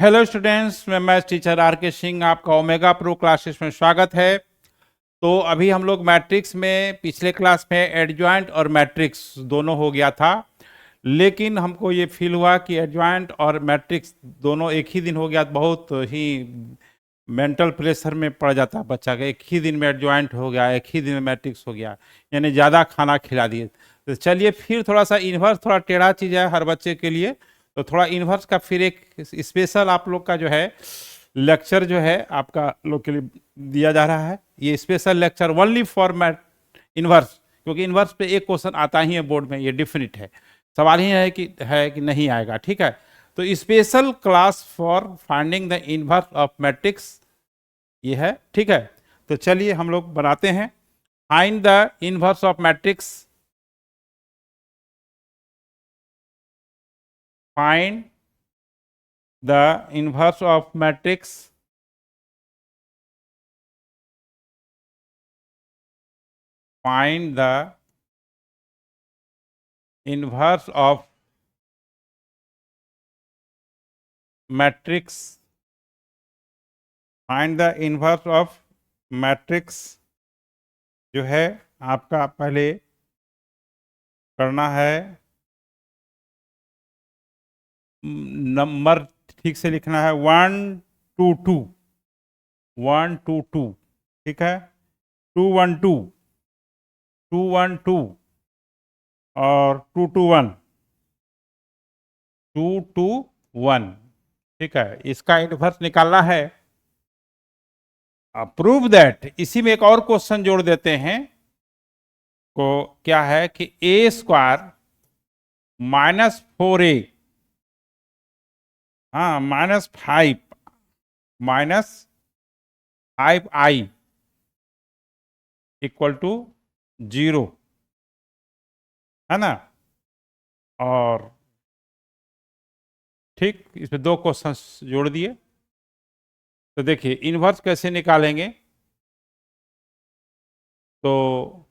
Hello students, मैं maths teacher are के सिंह आपका ओमेगा प्रो क्लासेस में स्वागत है। तो अभी हम लोग मैट्रिक्स में पिछले क्लास में एडजॉइंट और मैट्रिक्स दोनों हो गया था, लेकिन हमको ये फील हुआ कि एडजॉइंट और मैट्रिक्स दोनों एक ही दिन हो गया, बहुत ही मेंटल प्रेशर में पड़ जाता है बच्चा का। एक ही दिन में एडजॉइंट हो गया, एक ही दिन में मैट्रिक्स हो गया, यानी ज़्यादा खाना खिला दिए। तो चलिए फिर थोड़ा सा इन्वर्स, थोड़ा टेढ़ा चीज़ है हर बच्चे के लिए, तो थोड़ा इन्वर्स का फिर एक स्पेशल आप लोग का जो है लेक्चर जो है आपका लोग के लिए दिया जा रहा है। ये special lecture only for math inverse, क्योंकि इन्वर्स पे एक क्वेश्चन आता ही है बोर्ड में, ये डिफिनिट है, सवाल ही है कि नहीं आएगा। ठीक है, तो special class for finding the inverse of matrix ये है। ठीक है, तो चलिए हम लोग बनाते हैं। Find the inverse of matrix, find the inverse of matrix, find the inverse of matrix, find the inverse of matrix जो है आपका पहले करना है, नंबर ठीक से लिखना है 1 2 2, 1 2 2, ठीक है, 2 1 2, 2 1 2 और 2 2 1, 2 2 1। ठीक है, इसका इन्वर्स निकालना है। प्रूव दैट, इसी में एक और क्वेश्चन जोड़ देते हैं को, क्या है कि ए स्क्वायर -4a, हाँ, -5i इक्वल टू 0, है ना। और ठीक, इसमें दो क्वेश्चन जोड़ दिए। तो देखिए इन्वर्स कैसे निकालेंगे, तो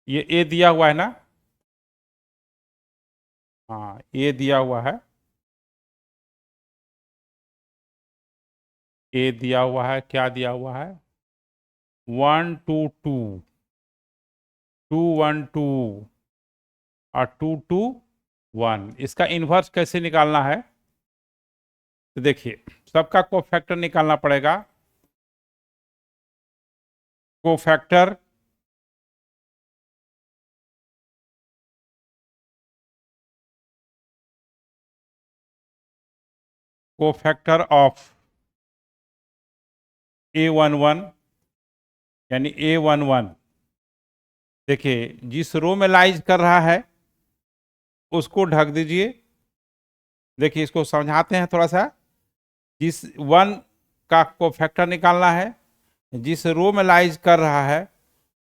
ये ए दिया हुआ है ना, हाँ ए दिया हुआ है, ए दिया हुआ है, क्या दिया हुआ है, 1 2 2, 2 1 2 और 2 2 1। इसका इन्वर्स कैसे निकालना है, तो देखिए सबका कोफैक्टर निकालना पड़ेगा। कोफैक्टर कोफैक्टर ऑफ A11 यानी A11, देखिए जिस रो में लाइज कर रहा है उसको ढक दीजिए। देखिए इसको समझाते हैं थोड़ा सा। जिस 1 का कोफैक्टर निकालना है, जिस रो में लाइज कर रहा है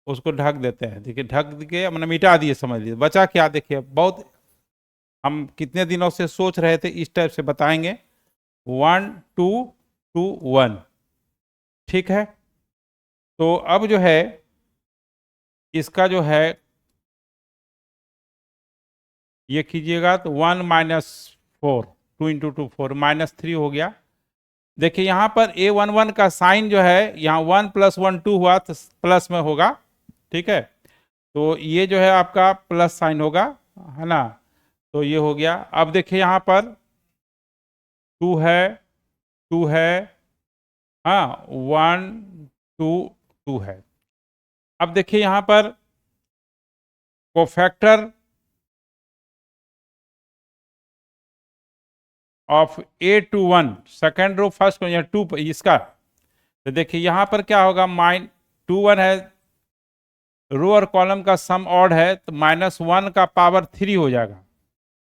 उसको ढक देते हैं। देखिए ढक के मैंने मिटा दिए, समझ लीजिए बचा क्या। देखिए बहुत हम कितने दिनों से सोच रहे थे इस टाइप से बताएंगे, 1 2 2 1। ठीक है, तो अब जो है इसका जो है ये कीजिएगा, तो 1 - 4, 2 × 2 4 -3 हो गया। देखिए यहाँ पर A11 का साइन जो है, यहाँ 1 + 1 2 हुआ तो प्लस में होगा। ठीक है, तो ये जो है आपका प्लस साइन होगा, है ना। तो ये हो गया। अब देखिए यहाँ पर 2 है, 2 है, हाँ 1 2 2 है। अब देखिए यहाँ पर cofactor of A21, second row first row, 2 इसका, तो देखिए यहाँ पर क्या होगा, -2 1 है, रो और कॉलम का सम ऑड है, तो -1 का पावर 3 हो जाएगा।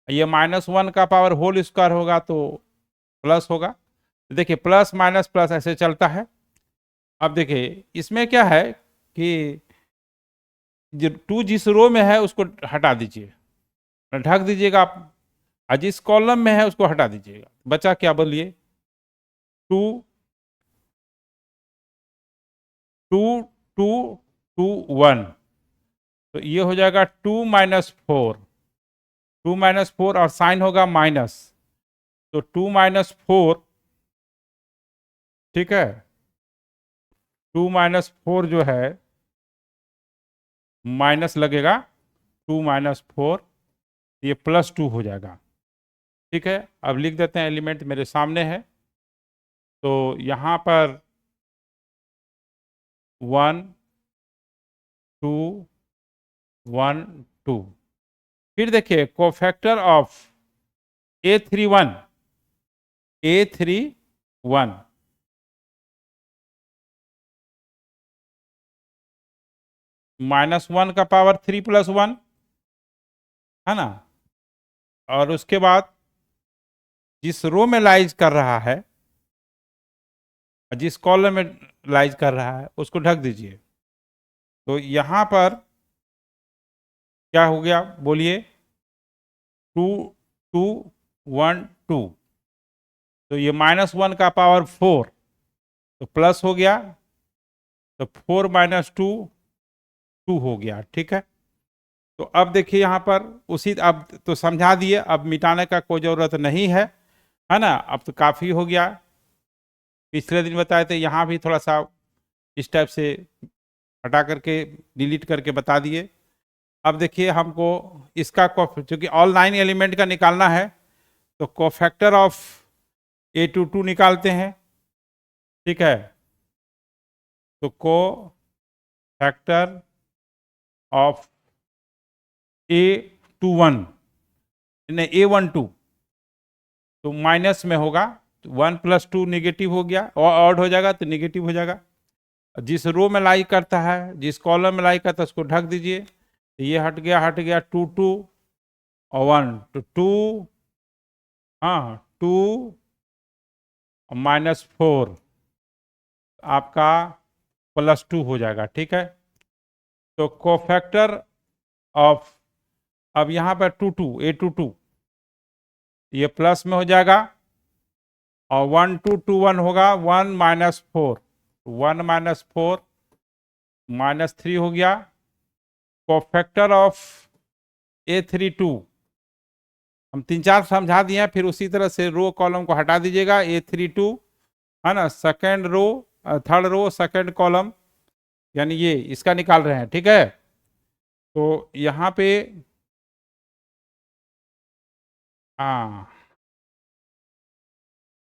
ये -1 का पावर होल स्क्वायर होगा तो प्लस होगा। तो देखिए प्लस माइनस प्लस ऐसे चलता है। अब देखिए इसमें क्या है कि जो 2 जिस रो में है उसको हटा दीजिए, ढक दीजिएगा आप, और जिस कॉलम में है उसको हटा दीजिएगा। बचा क्या, बोलिए, 2 2 2 2 1। तो ये हो जाएगा 2 - 4, 2 - 4 और साइन होगा माइनस। तो 2 माइनस 4, ठीक है, 2 माइनस 4 जो है माइनस लगेगा, 2 माइनस 4, ये प्लस 2 हो जाएगा। ठीक है, अब लिख देते हैं, एलिमेंट मेरे सामने है। तो यहाँ पर 1 2 1 2। फिर देखिए कोफैक्टर ऑफ A31, A31 -1 का पावर 3 + 1 है ना, और उसके बाद जिस रो में लाइज कर रहा है, जिस कॉलम में लाइज कर रहा है, उसको ढक दीजिए। तो यहाँ पर क्या हो गया बोलिए, 2 2 1 2। तो ये -1 का पावर 4, तो प्लस हो गया, तो 4 - 2 2 हो गया। ठीक है, तो अब देखिए यहाँ पर उसी, अब तो समझा दिए, अब मिटाने का कोई ज़रूरत नहीं है ना, अब तो काफ़ी हो गया। पिछले दिन बताए थे, यहाँ भी थोड़ा सा इस टाइप से हटा करके डिलीट करके बता दिए। अब देखिए हमको इसका चूँकि ऑल 9 एलिमेंट का निकालना है, तो कोफैक्टर ऑफ A22 निकालते हैं। ठीक है, तो कोफैक्टर ऑफ A21 नहीं A12, तो माइनस में होगा, 1 + 2 नेगेटिव हो गया, और ऑड हो जाएगा तो नेगेटिव हो जाएगा। जिस रो में लाई करता है, जिस कॉलम में लाई करता है, उसको ढक दीजिए। तो ये हट गया 2 2 और 1, तो 2, हाँ 2 -4 आपका +2 हो जाएगा। ठीक है, तो कोफैक्टर ऑफ, अब यहाँ पर 2 2 A22 ये प्लस में हो जाएगा, और 1 2 2 1 होगा, 1 -4, 1 -4 -3 हो गया। कोफैक्टर ऑफ A32 हम 3 4 समझा दिए हैं, फिर उसी तरह से रो कॉलम को हटा दीजिएगा। A32 है ना, second row, third row, second column, यानी ये इसका निकाल रहे हैं। ठीक है, तो यहाँ पे हाँ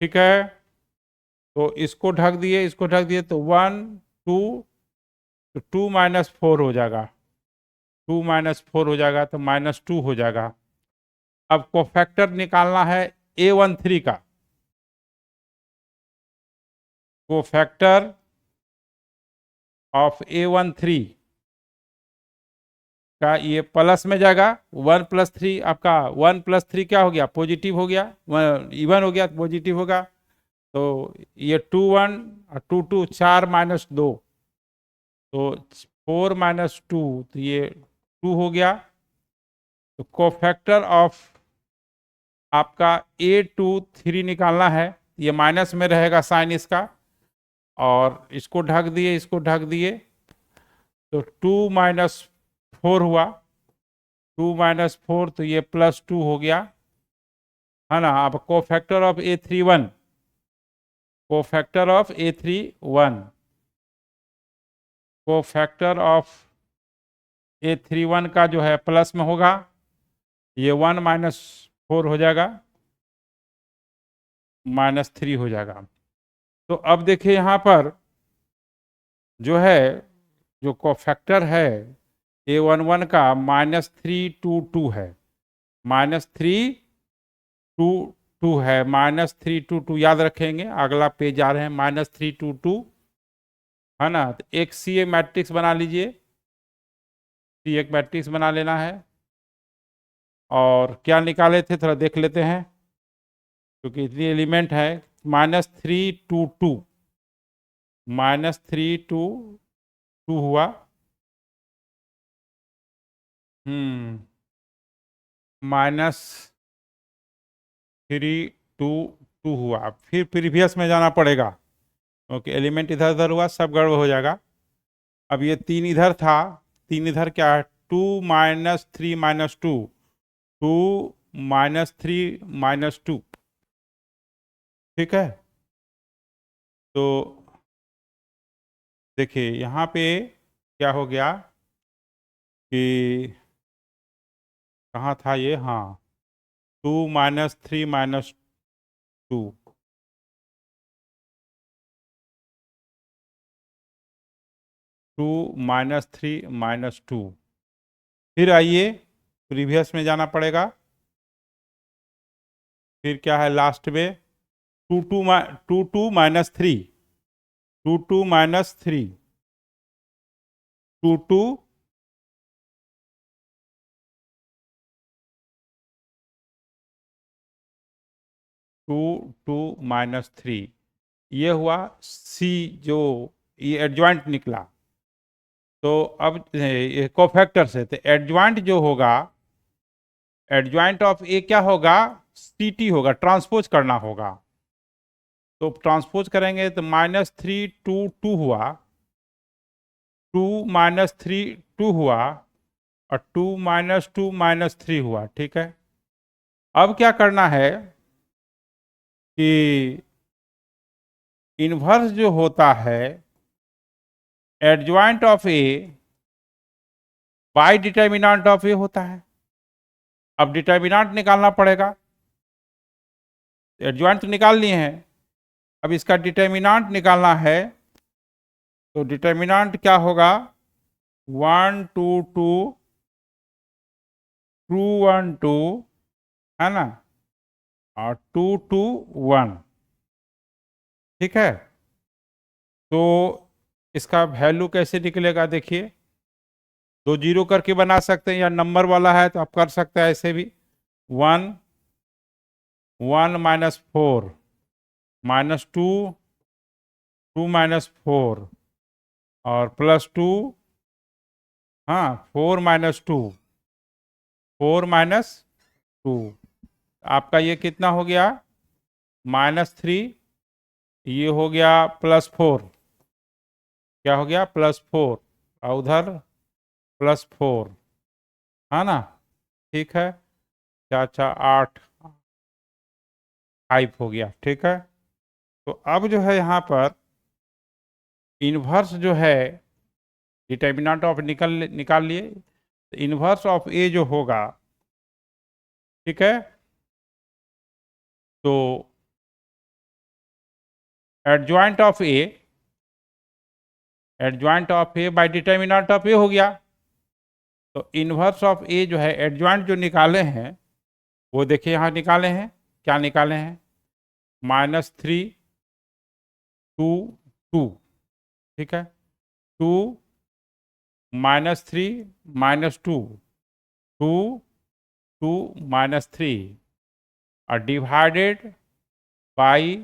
ठीक है, तो इसको ढक दिए, इसको ढक दिए, तो 1 2, तो 2 -4 हो जाएगा, 2 -4 हो जाएगा, तो -2 हो जाएगा। अब कोफैक्टर निकालना है A13 का, कोफैक्टर ऑफ A13 का ये प्लस में जाएगा, 1 + 3 आपका, 1 + 3 क्या हो गया, पॉजिटिव हो गया, इवन हो गया, पॉजिटिव होगा। तो ये 2 1 और 2 2 4 -2, तो 4 -2, तो ये 2 हो गया। तो कोफैक्टर ऑफ आपका A23 निकालना है, ये माइनस में रहेगा साइन इसका, और इसको ढक दिए, इसको ढक दिए, तो 2 -4 हुआ, 2 -4, तो ये +2 हो गया, है ना। अब cofactor of A31, cofactor of A31, cofactor of A31 का जो है प्लस में होगा, ये 1 -4 हो जाएगा, -3 हो जाएगा। तो अब देखिए यहाँ पर जो है, जो कोफैक्टर है A11 का -322 है, -322 है, -322 याद रखेंगे, अगला पेज आ रहे हैं, -322 है ना। तो एक CA मैट्रिक्स बना लीजिए, CA एक मैट्रिक्स बना लेना है। और क्या निकाले थे थोड़ा देख लेते हैं, क्योंकि इतनी एलिमेंट है, -322 -322 हुआ, -322 हुआ। फिर प्रीवियस में जाना पड़ेगा, क्योंकि एलिमेंट इधर उधर हुआ, सब गड़बड़ हो जाएगा। अब ये 3 इधर था, 3 इधर क्या है, 2 -3 -2, 2 -3 -2, ठीक है। तो देखिए यहाँ पे क्या हो गया कि कहाँ था ये, हाँ, 2 - 3 - 2, 2 - 3 - 2। फिर आइए प्रीवियस में जाना पड़ेगा। फिर क्या है लास्ट में, 2 - 2 - 3, 2 - 2 - 3, 2 - 2 2 - 2 - 3, ये हुआ सी, जो ये एडजॉइंट निकला। तो अब ये कोफैक्टर से, तो एडजॉइंट जो होगा, एडजॉइंट ऑफ ए क्या होगा, सीटी होगा, ट्रांसपोज करना होगा। तो ट्रांसपोज करेंगे तो -3 - 2 हुआ, 2 - 3 - 2 हुआ, और 2 - 2 - 3 हुआ। ठीक है। अब क्या करना है कि इन्वर्स जो होता है adjoint of A by determinant of A होता है। अब डिटर्मिनेंट निकालना पड़ेगा। एडजॉइंट तो निकाल लिए हैं, अब इसका डिटर्मिनेंट निकालना है। तो डिटर्मिनेंट क्या होगा, 1 2 2 2 1 2, है ना, और 2 2 1। ठीक है। तो इसका वैल्यू कैसे निकलेगा, देखिए, 2 0 करके बना सकते हैं, या नंबर वाला है तो आप कर सकते हैं ऐसे भी। 1 1 -4 -2 2 -4 और +2, हाँ, 4 - 2 4 - 2, आपका ये कितना हो गया, -3, ये हो गया +4, क्या हो गया, +4, और उधर +4, है ना। ठीक है, 4 4 8 5 हो गया। ठीक है। तो अब जो है यहाँ पर इन्वर्स जो है, डिटर्मिनेंट ऑफ निकाल लिए, इन्वर्स ऑफ ए जो होगा, ठीक है, तो adjoint of A, adjoint of A by determinant of A हो गया। तो इन्वर्स ऑफ ए जो है, एडजॉइंट जो निकाले हैं वो देखिए यहाँ निकाले हैं, क्या निकाले हैं, -3 2 2, ठीक है, 2 -3 -2 2 2 -3 और डिवाइडेड बाई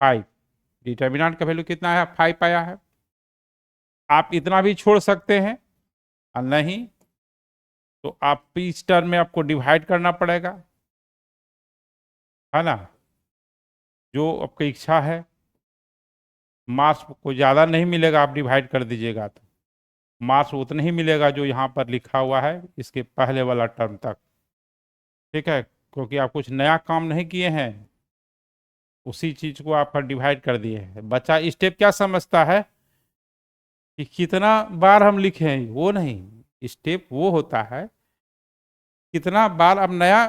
5। डिटर्मिनेंट का वैल्यू कितना है, 5 आया है। आप इतना भी छोड़ सकते हैं, और नहीं तो आप इस टर्म में आपको डिवाइड करना पड़ेगा, है ना, जो आपकी इच्छा है। मार्क्स को ज़्यादा नहीं मिलेगा, आप डिवाइड कर दीजिएगा तो मार्क्स उतना ही मिलेगा जो यहाँ पर लिखा हुआ है इसके पहले वाला टर्म तक। ठीक है, क्योंकि आप कुछ नया काम नहीं किए हैं, उसी चीज को आप डिवाइड कर दिए हैं। बच्चा स्टेप क्या समझता है कि कितना बार हम लिखें, वो नहीं, स्टेप वो होता है कितना बार आप नया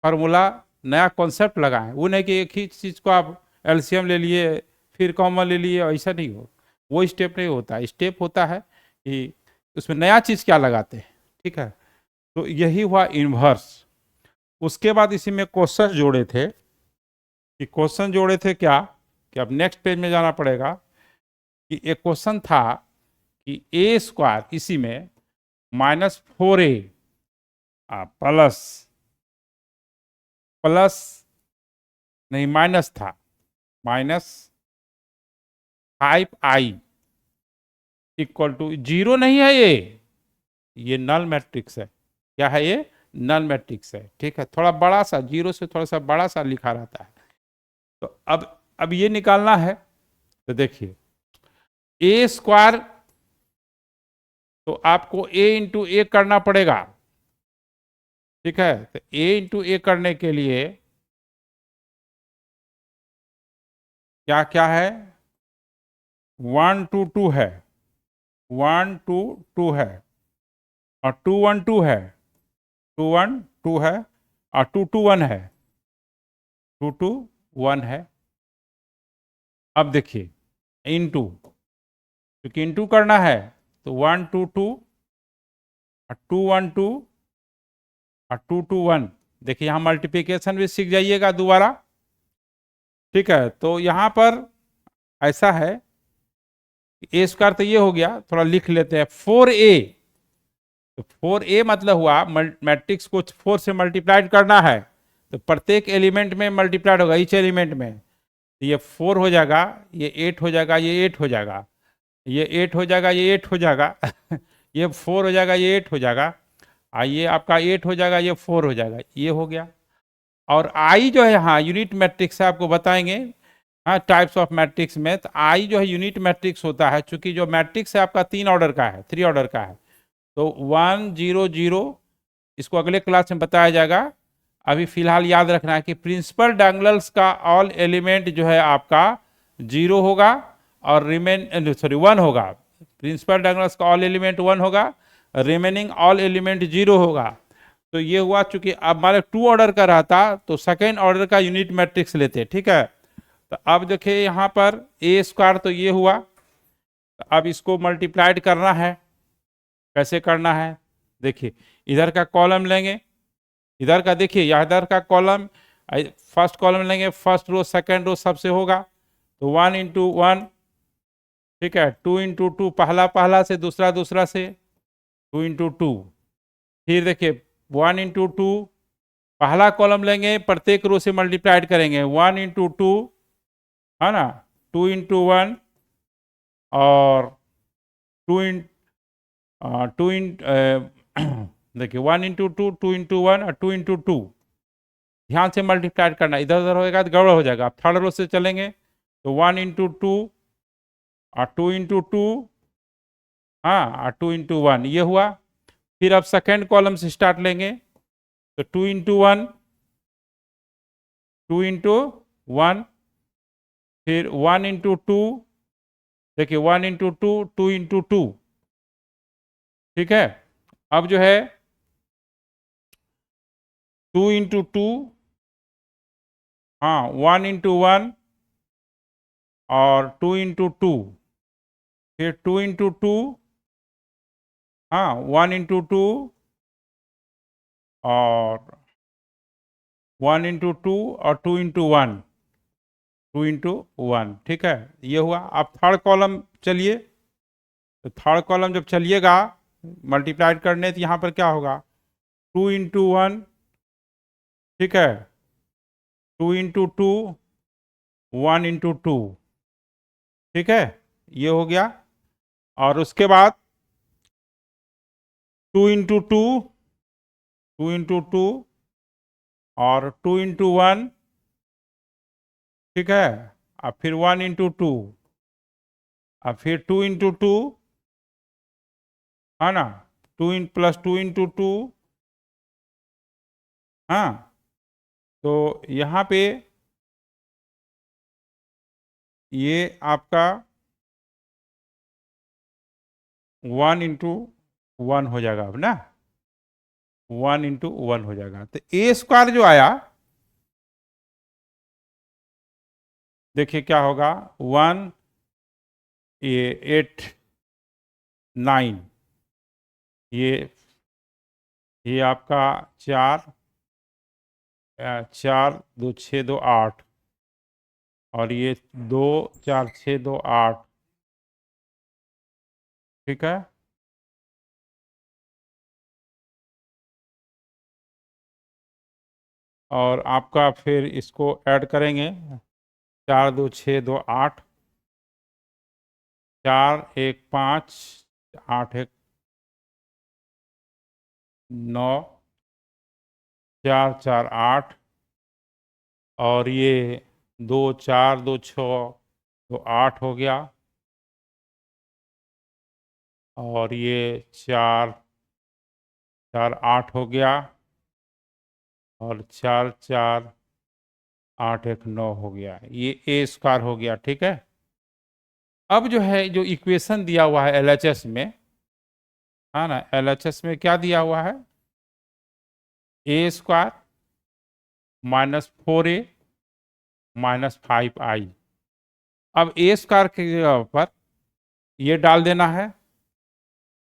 फार्मूला, नया कॉन्सेप्ट लगाएं। वो नहीं कि एक ही चीज को आप एलसीएम ले लिए फिर कॉमन ले लिए, ऐसा नहीं हो, वो स्टेप नहीं होता। स्टेप होता है कि उसमें नया चीज क्या लगाते हैं। ठीक है, तो यही हुआ इन्वर्स। उसके बाद इसी में क्वेश्चन जोड़े थे, कि क्वेश्चन जोड़े थे क्या, कि अब नेक्स्ट पेज में जाना पड़ेगा, कि एक क्वेश्चन था कि A² इसी में -4A प्लस प्लस नहीं, माइनस था, -5I इक्वल टू 0 नहीं है, ये नल मैट्रिक्स है। क्या है ये, नल मैट्रिक्स है। ठीक है, थोड़ा बड़ा सा, 0 से थोड़ा सा बड़ा सा लिखा रहता है। तो अब ये निकालना है। तो देखिए A² तो आपको A इंटू ए करना पड़ेगा। ठीक है, तो A इंटू ए करने के लिए क्या क्या है, 1 2 2 है, 1 2 2 है, और 2 1 2 है, 2 1 2 है, और 2 2 1 है, 2 2 1 है। अब देखिए इनटू, क्योंकि इनटू करना है तो 1 2 2 और 2 1 2 और 2 2 1। देखिए यहाँ मल्टीप्लिकेशन भी सीख जाइएगा दोबारा। ठीक है, तो यहाँ पर ऐसा है, ए स्क्वायर तो ये हो गया, थोड़ा लिख लेते हैं 4a। तो 4a मतलब हुआ मैट्रिक्स को 4 से मल्टीप्लाइड करना है, तो प्रत्येक एलिमेंट में मल्टीप्लाइड होगा, ईच एलिमेंट में। तो ये 4 हो जाएगा, ये 8 हो जाएगा, ये 8 हो जाएगा, ये 8 हो जाएगा, ये 8 हो जाएगा ये 4 हो जाएगा, ये 8 हो जाएगा, ये आपका 8 हो जाएगा, ये 4 हो जाएगा, ये हो गया। और आई जो है, हाँ यूनिट मैट्रिक्स है, आपको बताएंगे हाँ टाइप्स ऑफ मैट्रिक्स में। तो आई जो है यूनिट मैट्रिक्स होता है, चूंकि जो मैट्रिक्स है आपका 3 ऑर्डर का है, 3 ऑर्डर का है। तो 1 0 0 इसको अगले क्लास में बताया जाएगा। अभी फिलहाल याद रखना है कि प्रिंसिपल डायगोनल्स का ऑल एलिमेंट जो है आपका 0 होगा, और सॉरी 1 होगा। प्रिंसिपल डायगोनल्स का ऑल एलिमेंट 1 होगा, रिमेनिंग ऑल एलिमेंट 0 होगा। तो ये हुआ, चूंकि अब हमारे 2 ऑर्डर का रहता तो सेकेंड ऑर्डर का यूनिट मैट्रिक्स लेते। ठीक है, तो अब देखिए यहाँ पर ए स्क्वायर तो ये हुआ, तो अब इसको मल्टीप्लाइड करना है। कैसे करना है, देखिए इधर का कॉलम लेंगे, इधर का देखिए, या इधर का कॉलम, फर्स्ट कॉलम लेंगे, फर्स्ट रो सेकंड रो सबसे होगा, तो 1 इंटू 1। ठीक है, 2 इंटू 2, पहला पहला से, दूसरा दूसरा से, 2 इंटू 2। फिर देखिए 1 इंटू 2, पहला कॉलम लेंगे, प्रत्येक रो से मल्टीप्लाइड करेंगे, 1 इंटू 2 है ना, 2 इंटू 1, और 2 इन 2 इन देखिए 1 इंटू 2, 2 इंटू 1, और 2 इंटू 2। ध्यान से मल्टीप्लाइड करना, इधर उधर होएगा तो गड़बड़ हो जाएगा। आप थर्ड रो से चलेंगे तो 1 इंटू 2 और 2 इंटू 2, हाँ, और 2 इंटू 1, ये हुआ। फिर अब सेकेंड कॉलम से स्टार्ट लेंगे, तो 2 इंटू 1, 2 इंटू 1, फिर 1 इंटू 2, देखिए 1 इंटू 2, 2 इंटू 2। ठीक है, अब जो है 2 इंटू 2, हाँ 1 इंटू 1, और 2 इंटू 2, फिर 2 इंटू 2, हाँ 1 इंटू 2, और 1 इंटू 2, और 2 इंटू 1, 2 इंटू 1। ठीक है, ये हुआ। अब थर्ड कॉलम चलिए, तो थर्ड कॉलम जब चलिएगा मल्टीप्लाइड करने, तो यहाँ पर क्या होगा, 2 इंटू 1, ठीक है, 2 इंटू 2, 1 इंटू 2। ठीक है, ये हो गया। और उसके बाद 2 इंटू 2, 2 इंटू 2, और 2 इंटू 1। ठीक है, अब फिर 1 इंटू 2, अब फिर 2 इंटू 2, है ना, 2 इन प्लस 2 इंटू 2। हाँ, तो यहाँ पे ये आपका 1 इंटू 1 हो जाएगा अब ना, 1 इंटू 1 हो जाएगा। तो ए स्क्वायर जो आया, देखिए क्या होगा, 1, ये 8 9, ये आपका 4, 4 2 6 2 8, और ये 2 4 6 2 8। ठीक है, और आपका फिर इसको ऐड करेंगे, 4 2 6 2 8, 4 1 5, 8 1 9, 4 4 8, और ये 2 4 2 6 2 8 हो गया, और ये 4 4 8 हो गया, और 4 4 8 1 9 हो गया, ये ए स्क्वायर हो गया, ठीक है। अब जो है जो इक्वेशन दिया हुआ है एलएचएस में, है ना, एलएचएस में क्या दिया हुआ है, ए स्क्वायर -4a -5i। अब ए स्क्वायर की जगह पर ये डाल देना है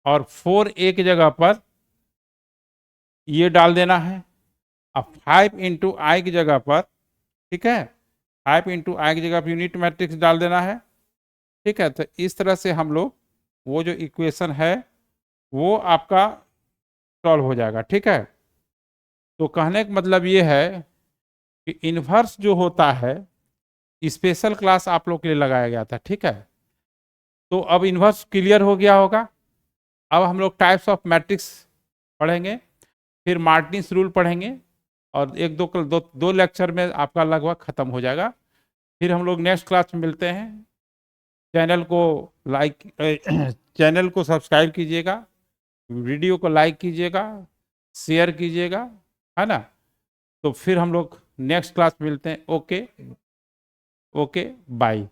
और 4a की जगह पर ये डाल देना है। अब 5 इंटू आई की जगह पर, ठीक है, 5 इंटू आई की जगह पर यूनिट मैट्रिक्स डाल देना है, ठीक है। तो इस तरह से हम लोग वो जो इक्वेशन है वो आपका सॉल्व हो जाएगा, ठीक है। तो कहने का मतलब ये है कि इन्वर्स जो होता है स्पेशल क्लास आप लोग के लिए लगाया गया था, ठीक है। तो अब इन्वर्स क्लियर हो गया होगा। अब हम लोग टाइप्स ऑफ मैट्रिक्स पढ़ेंगे, फिर मार्टिन्स रूल पढ़ेंगे और एक दो लेक्चर में आपका लगभग खत्म हो जाएगा। फिर हम लोग नेक्स्ट क्लास में मिलते हैं। चैनल को लाइक चैनल को सब्सक्राइब कीजिएगा, वीडियो को लाइक कीजिएगा, शेयर कीजिएगा, है ना। तो फिर हम लोग नेक्स्ट क्लास में मिलते हैं। Okay, okay, bye.